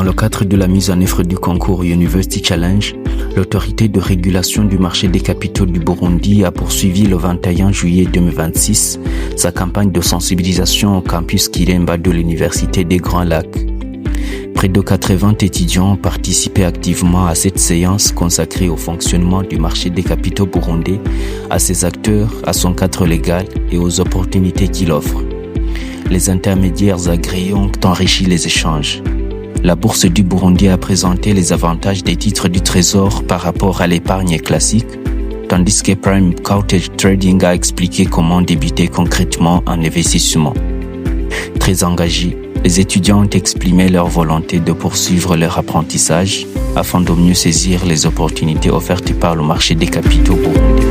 Dans le cadre de la mise en œuvre du concours University Challenge, l'autorité de régulation du marché des capitaux du Burundi a poursuivi le 21 juillet 2026 sa campagne de sensibilisation au Campus Kiremba de l'Université des Grands Lacs. Près de 80 étudiants ont participé activement à cette séance consacrée au fonctionnement du marché des capitaux burundais, à ses acteurs, à son cadre légal et aux opportunités qu'il offre. Les intermédiaires agréés ont enrichi les échanges. La Bourse du Burundi a présenté les avantages des titres du Trésor par rapport à l'épargne classique, tandis que Prime Courtage Trading a expliqué comment débuter concrètement en investissement. Très engagés, les étudiants ont exprimé leur volonté de poursuivre leur apprentissage afin de mieux saisir les opportunités offertes par le marché des capitaux burundais.